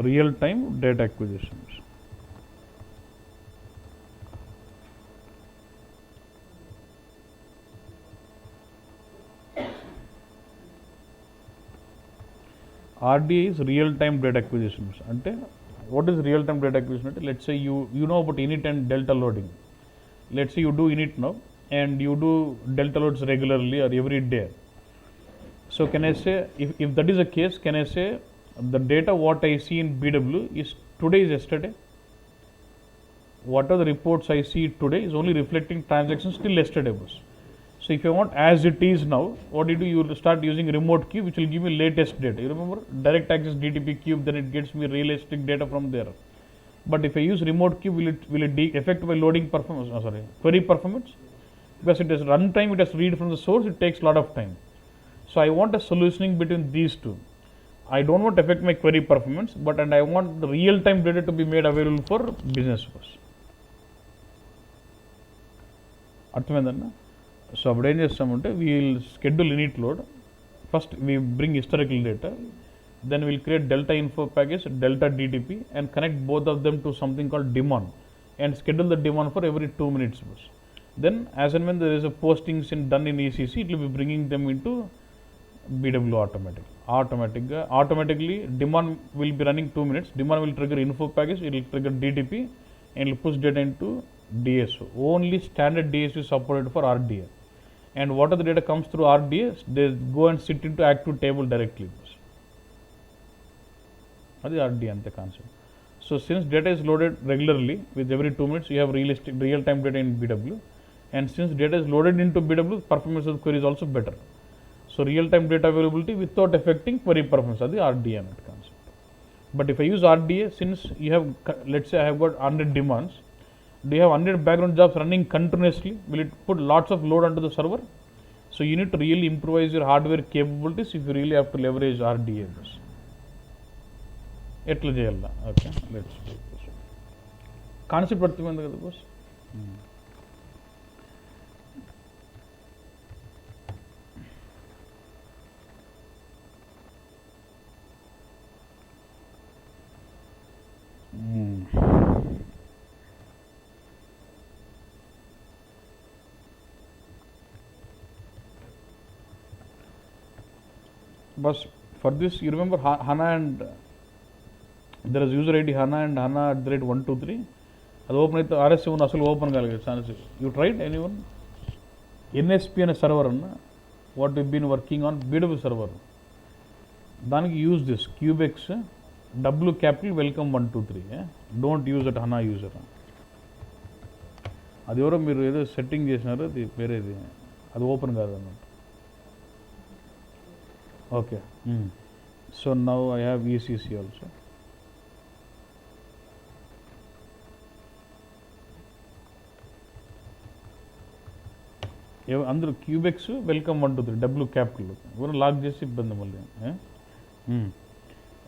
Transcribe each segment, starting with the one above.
real-time data acquisitions. RDA is real-time data acquisitions. Ante, what is real-time data acquisition? Let's say you know about init and delta loading. Let's say you do init now and you do delta loads regularly or every day. So can I say, if that is the case, can I say the data what I see in BW is today is yesterday? What are the reports I see today is only reflecting transactions till yesterday was. So if you want as it is now, what you do, you will start using remote cube, which will give me latest data. You remember direct access DTP cube, then it gets me realistic data from there. But if I use remote cube, will it affect my loading performance? Oh, sorry, query performance? Because it has runtime, it has read from the source, it takes a lot of time. So I want a solutioning between these two. I don't want to affect my query performance, but and I want the real-time data to be made available for business purpose. అర్థమైందన్నా? So అప్పుడు ఏం చేస్తామంటే we'll schedule init load, first we bring historical data, then we'll create delta info package, delta DTP, and connect both of them to something called daemon and schedule the daemon for every 2 minutes. Then as and when there is a postings done in ECC, it will be bringing them into BW automatically daemon will be running 2 minutes, daemon will trigger info package, it will trigger DTP and it will push data into DSO. Only standard DSO is supported for RDA, and whatever the data comes through RDA, they go and sit into active table directly. That's RDA ante concept. So since data is loaded regularly with every 2 minutes, you have real-time data in BW, and since data is loaded into BW, performance of the query is also better. So real-time data availability without affecting query performance, that's the RDA concept. But if I use RDA, since you have, let's say I have got 100 demands, do you have 100 background jobs running continuously? Will it put lots of load onto the server? So you need to really improvise your hardware capabilities if you really have to leverage RDA. ఎట్లా చేయాలా? Okay, let's concept అర్థమైంది కదా boss? Boss, for this you remember HANA and there is user ID HANA and HANA @123. అది open అయితే RS7 అసలు open కాలేదు chance. You tried anyone? NSP అనే server అన్న, what you been working on BW server, దానికి use this cubex W capital welcome 123. Don't use at HANA user. అది ఎవరో మీరు ఏదో సెట్టింగ్ చేసినారు, అది వేరేది, అది ఓపెన్ కాదు అన్నమాట. Okay, so now I have ECC also. అందరూ క్యూబెక్స్ వెల్కమ్ 123 W క్యాపిటల్ ఎవరు లాక్ చేసి ఇబ్బంది మళ్ళీ.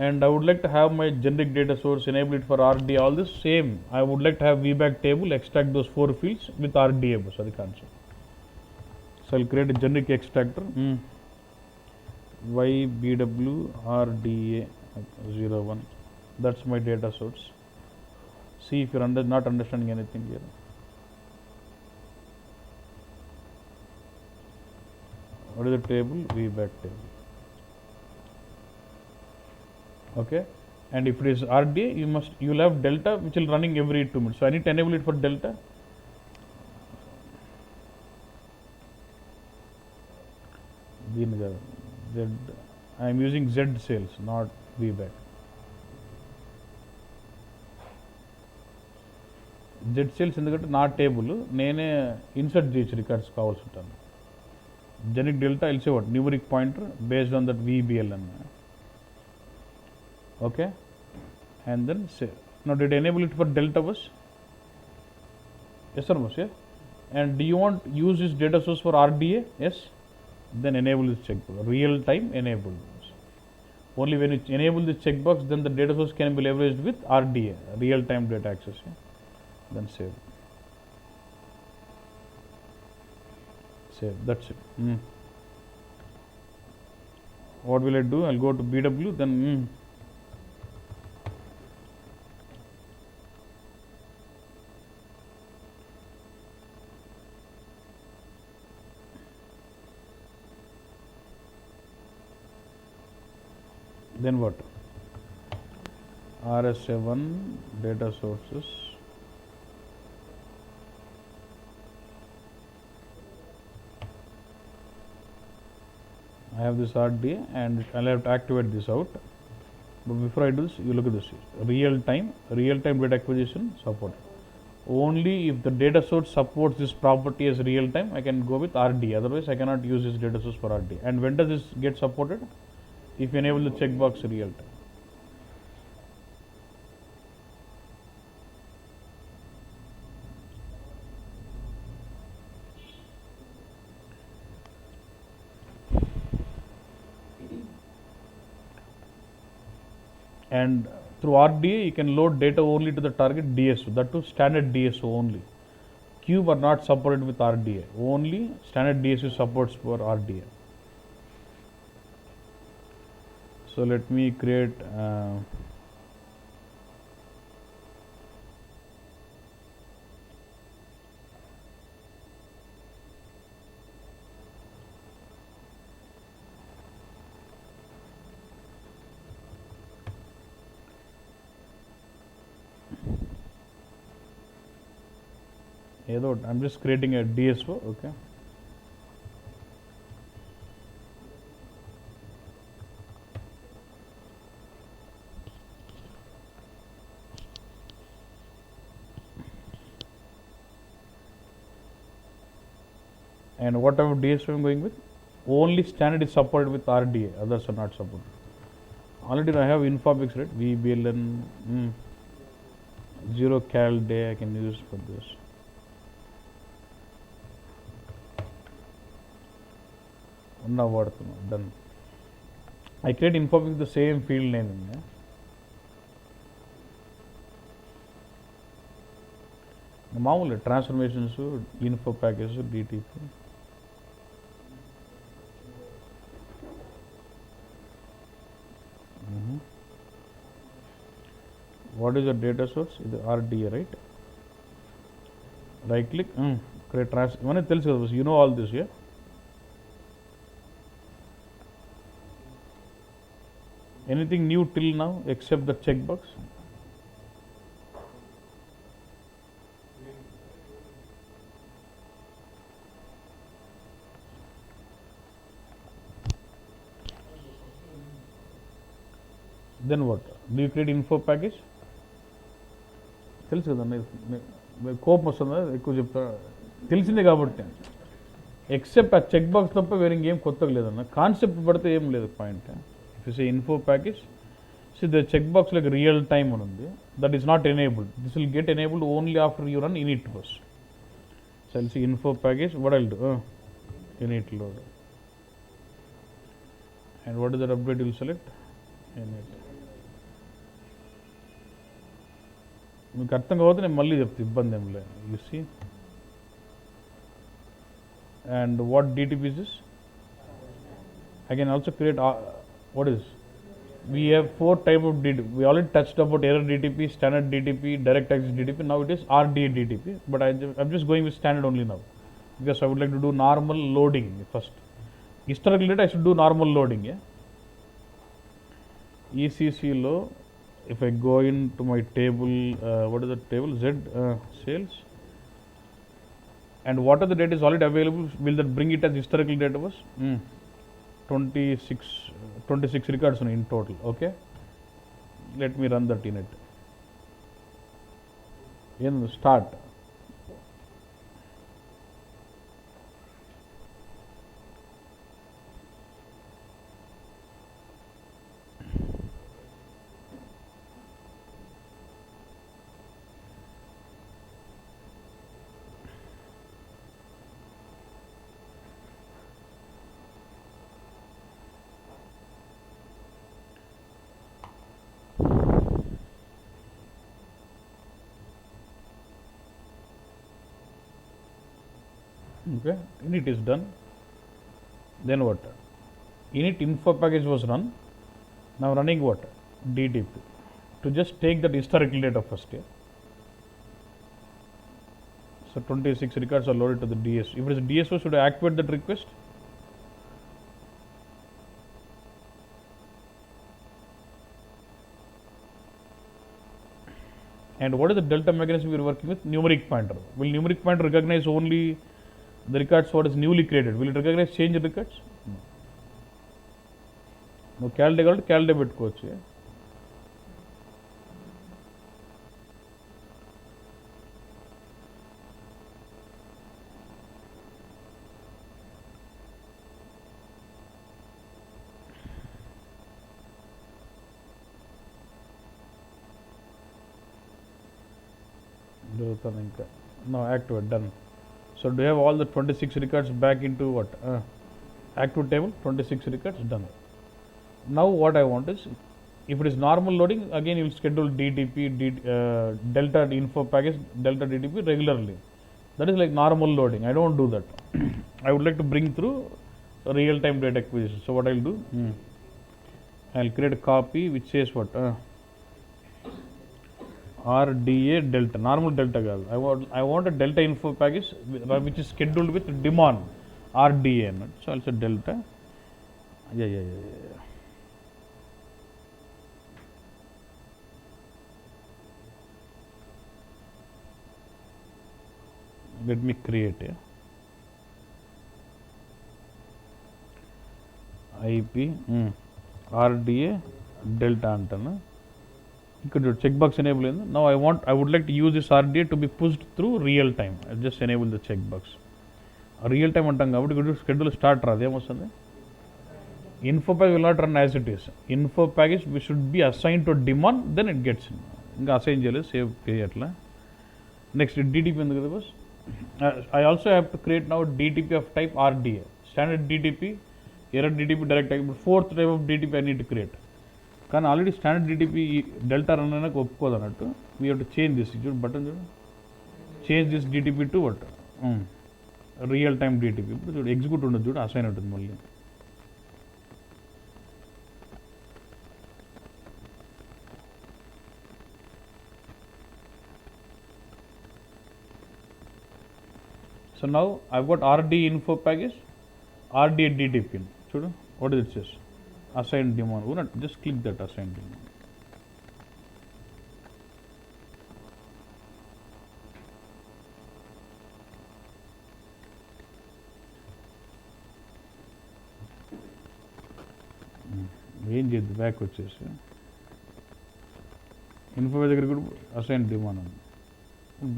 And I would like to have my generic data source enable it for RDA, all this same. I would like to have VBAC table, extract those 4 fields with RDA boss, అది concept. So I create a generic extractor YBW RDA 01. That's my data source. See if you're not understanding anything here. What is the table? VBAC table. Okay, and if it is RDA, you will have delta which will running every 2 minutes. So I need to enable it for delta. I am using Z sales, not VBAC. Z sales ఎందుకంటే నా table నేనే insert చేయొచ్చు records కావాల్సి ఉంటాను. Generic delta ఇల్సే what numeric pointer based on that VBL అన్న. Okay, and then say, now did I enable it for delta bus? Yes sir boss, yeah. And do you want use this data source for RDA? Yes. Then enable this checkbox, real time enabled. Only when you enable this checkbox, then the data source can be leveraged with RDA, real time data access. Yeah? Then save. Save, that's it. What will I do? I'll go to BW, then Then what? RS7 data sources. I have this RDA and I'll have to activate this out. But before I do this, you look at this. Real time data acquisition support. Only if the data source supports this property as real time, I can go with RDA. Otherwise, I cannot use this data source for RDA. And when does this get supported? If you enable the checkbox real time. And through RDA, you can load data only to the target DSO, that too standard DSO only. Cube are not supported with RDA, only standard DSO supports for RDA. So let me create I'm just creating a DSO, okay. And whatever DSO I'm going with, only standard is supported with RDA, others are not supported. Already I have Infobix, right? VBLN 0 cal day I can use for this. Now done. I create Infobix with the same field name. Yeah? మామూలు transformations info package DTP. What is the data source? This RDA, right? Right click, create transfer. You know all this, yeah? Anything new till now except the checkbox? Then what? Do you create info package? తెలుసు కదన్న, కోపం వస్తుందా ఎక్కువ చెప్తా, తెలిసిందే కాబట్టి. Except ఆ check box తప్ప వేరే ఇంకేం కొత్తగా లేదన్న, కాన్సెప్ట్ పడితే ఏం లేదు point. If you say info package, so the check box like real time అని ఉంది, that is not enabled. This will get enabled only after you run init first. So I'll see info package, what I'll do, init load. And what is that update you'll select? Init. మీకు అర్థం కావద్దు, నేను మళ్ళీ చెప్తా, ఇబ్బంది ఏం లేదు. You see. And what DTP is this? I can also create what is, we have 4 type of DTP. We already touched about error DTP, standard DTP, direct access DTP. Now it is RDA DTP, but I'm just going with standard only now because I would like to do normal loading first. Historical data I should do normal loading, yeah. ECC lo, if I go into my table, what is the table? Z sales, and what are the data is already available, will that bring it as historical data was 26 records in total. Okay, let me run that in it. In start, okay, init is done. Then what? Init info package was run. Now running what? DTP to just take that historical data first, yeah. So 26 records are loaded to the DSO. If it is DSO, should I activate that request? And what is the delta mechanism we are working with? Numeric pointer. Will numeric pointer recognize only the records what is newly created? Will it recognize change records? No. No, calde called calde పెట్టుకోవచ్చు. No, active, done. So do you have all the 26 records back into what? Active table, 26 records, done. Now what I want is, if it is normal loading, again you will schedule DTP, delta info package, delta DTP regularly. That is like normal loading. I don't do that. I would like to bring through real-time data acquisition. So what I'll do? I'll create a copy which says what? RDA delta, normal delta guys. I want a delta info package which is scheduled with daemon RDA. So I'll say delta. Yeah. Let me create IP RDA delta antana. You could check box enable. Now I would like to use this RDA to be pushed through real time. I'll just enable the checkbox. Real time antam kabatti could schedule start radu em osthundi. Info package will not run as it is. Info package we should be assigned to daemon, then it gets in. Inga assign cheyale save cheyatla. Next DTP enduku kada boss? I also have to create now DTP of type RDA. Standard DTP, error DTP, direct type. Fourth type of DTP I need to create. కానీ already standard DTP delta run అయినాక ఒప్పుకోదు అన్నట్టు. We have to change this చూడు button చూడు, change this DTP to what real time DTP. ఇప్పుడు చూడు execute ఉండదు, చూడు అసైన్ ఉంటుంది మళ్ళీ. So now I've got RD info package, RDA DTP. చూడు what is it says? Assign daemon. Just click that assign daemon. ఏం చేద్ది back వచ్చేసి info దగ్గర కూడా అసైన్ డిమాండ్ ఉంది,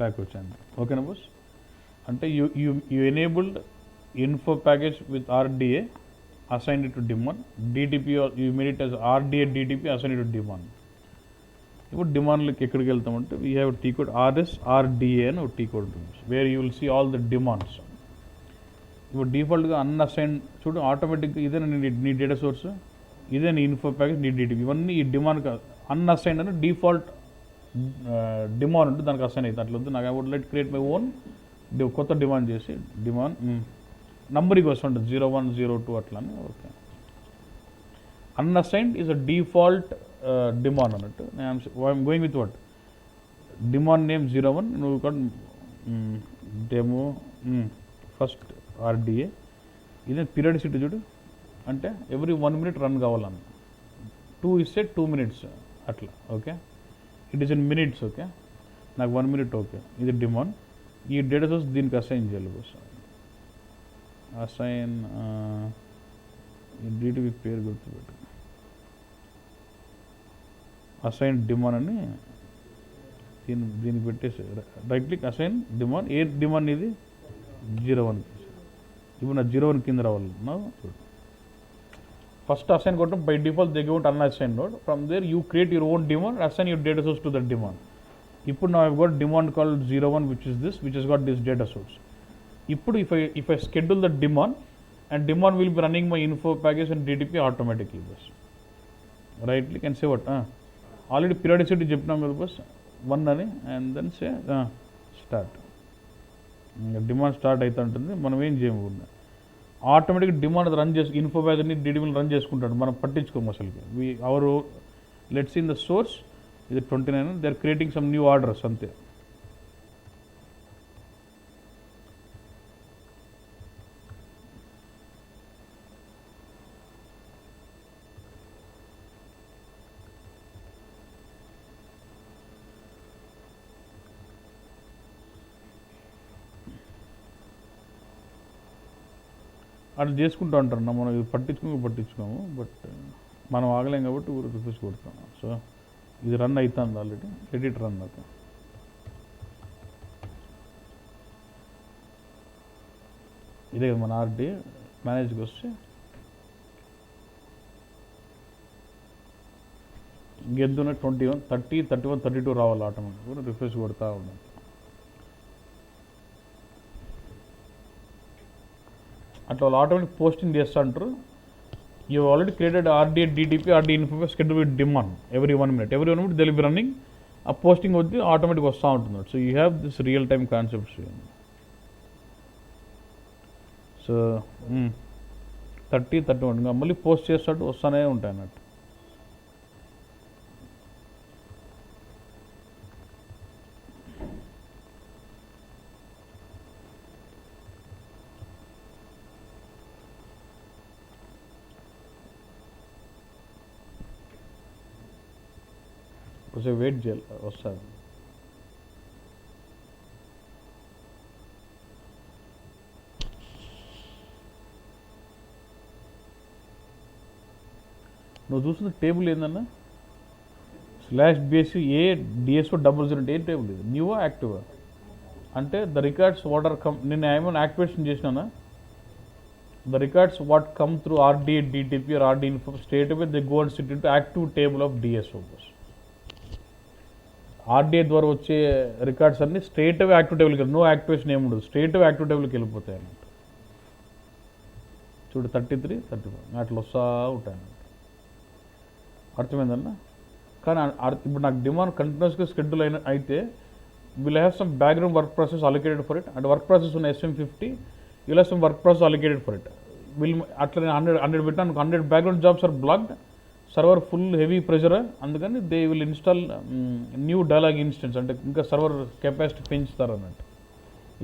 బ్యాక్ వచ్చాను. ఓకేనా బాస్? అంటే you enabled info package with RDA, assigned it to daemon. DTP you made it as RDA DTP, assigned it to daemon. ఇప్పుడు డిమాండ్లకి ఎక్కడికి వెళ్తామంటే we have T code RS RDA అని ఒక టీ కోడ్ ఉంటుంది, where you will see all the demands. ఇప్పుడు డిఫాల్ట్గా అన్అసైన్ చూడు, ఆటోమేటిక్గా ఇదే నీ డేటా సోర్స్, ఇదే నీ ఇన్ఫో ప్యాకేజ్, నీ DTP, ఇవన్నీ ఈ డిమాండ్ అన్అసైన్ అని డిఫాల్ట్ డిమాండ్ ఉంటుంది, దానికి అసైన్ అవుతుంది. అట్లా ఉంది. నాకు I would like create my own కొత్త డిమాండ్ చేసి డిమాండ్ నంబరింగ్ వస్తుంటుంది 01 02 అట్లా అని. Okay, unassigned is a default demand అన్నట్టు. I'm going with what demand name 01, నువ్వు ఇక్కడ డెమో ఫస్ట్ RDA. ఇదే పీరియడిసిటీ చూడు, అంటే ఎవ్రీ 1 minute రన్ కావాలన్న. 2 ఇస్తే 2 minutes అట్లా. Okay, it is in minutes. Okay, నాకు 1 minute. ఓకే, ఇది డిమాండ్. ఈ డేటా సోర్స్ దీనికి అసైన్ చేయాలి బస్. అసైన్ DTP పేరు గుర్తుపెట్టు, అసైన్ డిమాండ్ అని దీనికి పెట్టేసి రైట్ క్లిక్ అసైన్ డిమాండ్. ఏ డిమాండ్ ఇది 01. ఇప్పుడు నా 01 కింద రావాలి. నా ఫస్ట్ అసైన్ కొట్టడం by default they give unassign node. From there you create your own demand, assign your data source to that demand. ఇప్పుడు నా I've got demand called 01 which is this, which is got this data source. ఇప్పుడు if I schedule the daemon, and daemon will be running my info package and DTP automatically boss. Right click and say what already periodicity చెప్పినాం కదా boss 1 అని, and then say start. Demand start అవుతూ ఉంటుంది, మనం ఏం చేయకుండా ఆటోమేటిక్గా demand run చేసి ఇన్ఫో ప్యాకేజ్ని DTPని రన్ చేసుకుంటాడు, మనం పట్టించుకోము అసలుకి. Our let's in the source ఇది 29, they are creating some new orders అంతే. అట్లా చేసుకుంటూ ఉంటారు మనం ఇది పట్టించుకోము బట్ మనం ఆగలేం కాబట్టి ఊరు రిఫ్రెష్ కొడతాం. సో ఇది రన్ అవుతుంది ఆల్రెడీ, ఎడిట్ రన్ అవుతుంది. ఇదే కదా మన ఆర్డీ మేనేజ్కి వస్తే గెద్దున 21, 30, 31, 32 రావాలి ఆటోమేటిక్. రిఫ్రెష్ కొడతా ఉండాలి. అట్లా వాళ్ళు ఆటోమేటిక్ పోస్టింగ్ చేస్తూ ఉంటారు. You already created RDA DTP RD info schedule with demand every 1 minute. Every 1 minute will be running. ఆ పోస్టింగ్ వచ్చి ఆటోమేటిక్ వస్తూ ఉంటుంది. So you have this real time concepts. So 30, 31 మళ్ళీ పోస్ట్ చేస్తాడు, వస్తూనే ఉంటాయి అన్నట్టు. కొంచెం వెయిట్ చేయాలి, వస్తుంది. నువ్వు చూస్తున్న టేబుల్ ఏందన్నా /BSU ఏ DSO 00 అంటే ఏ టేబుల్ ఇది? న్యూవా యాక్టివా? అంటే the records what are come, నేను ఏమైనా యాక్టివేషన్ చేసినానా? The records what come through RDA DTP or RD info straight away they go and sit into active table of DSO. RDA ద్వారా వచ్చే రికార్డ్స్ అన్ని స్ట్రేట్ అవే యాక్టివ్ టేబుల్కి వెళ్ళి, no activation ఏమి ఉండదు, straight away active టేబుల్కి వెళ్ళిపోతాయి అన్నట్టు. చూడు 33, 34 అట్లా వస్తూ ఉంటాయి అన్నట్టు. అర్థమైందన్నా? కానీ ఇప్పుడు నాకు డిమాండ్ కంటిన్యూస్గా షెడ్యూల్ అయితే will have some background work process allocated for it. అంటే వర్క్ ప్రాసెస్ ఉన్న SM50 will have some work process allocated for it. అట్లా నేను 100 పెట్టాను, 100 background jobs are blocked, server full heavy pressure. అందుకని they will install new dialog instance, అంటే ఇంకా server capacity పెంచుతారు అన్నట్టు.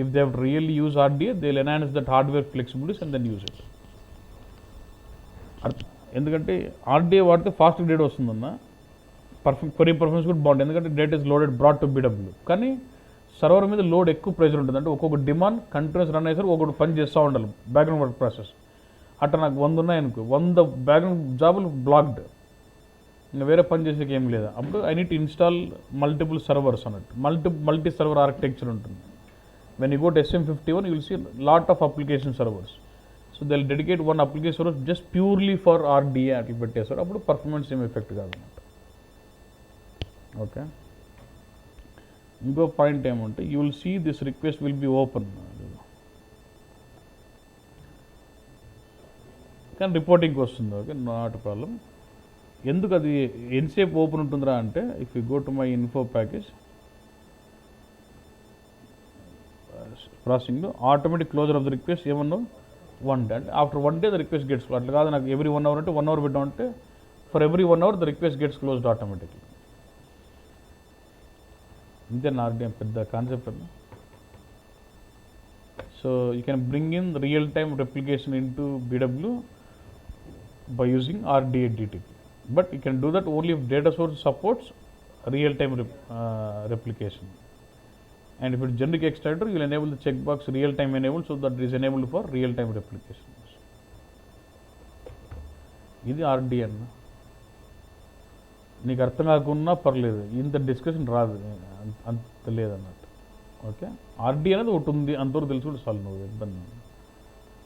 If they have really use RDA they will enhance that hardware flexibilities and then use it. ఎందుకంటే RDA వాడితే fast data వస్తుందన్న, query performance కూడా బాగుంటుంది. ఎందుకంటే data is loaded brought to BW. కానీ సర్వర్ మీద లోడ్ ఎక్కువ ప్రెషర్ ఉంటుంది. అంటే ఒక్కొక్క డిమాండ్ కంటిన్యూస్ రన్ అయ్యేసరికి ఒక్కొక్కటి పని చేస్తూ ఉండాలి బ్యాక్గ్రౌండ్ వర్క్ ప్రాసెస్. అట్లా నాకు 100 ఉన్నాయనుకో, 100 బ్యాక్గ్రౌండ్ జాబులు బ్లాక్డ్, ఇంకా వేరే పని చేసేకి ఏం లేదా. అప్పుడు I need to install multiple servers అన్నట్టు, మల్టీ సర్వర్ ఆర్కిటెక్చర్ ఉంటుంది. When you go to SM51 you will see lot of application servers. So they will dedicate 1 application server just purely for RDA అట్లా పెట్టేస్తారు. అప్పుడు performance ఏం effect కాదు అన్నట్టు. Okay, ఇంకో point ఏమంటే you will see this request will be open, కానీ రిపోర్టింగ్కి వస్తుంది. Okay, not problem. ఎందుకు అది ఎంతసేపు ఓపెన్ ఉంటుందిరా అంటే, if you go to my info package ప్రాసెసింగ్లో automatic closure of the request ఏమన్నా 1 day, అంటే after 1 day the request gets. అట్లా కాదు నాకు ఎవ్రీ 1 hour అంటే 1 hour పెట్టామంటే for every 1 hour the request gets closed automatically. ఇంతే RDA పెద్ద కాన్సెప్ట్ అన్న. So you can bring in real time replication in to BW by using RDA DTP. But you can do that only if data source supports real-time replication. And if it's generic extractor, you will enable the checkbox real-time enabled, so that it is enabled for real-time replication. ఇది RDA అన్న. నీకు అర్థం కాకున్నా పర్లేదు, ఇంత discussion రాదు, అంత లేదన్నట్టు. ఓకే, RDA అనేది ఒకటి ఉంది, అంతవరకు తెలుసుకుంటే చాలు, నువ్వు ఇబ్బంది.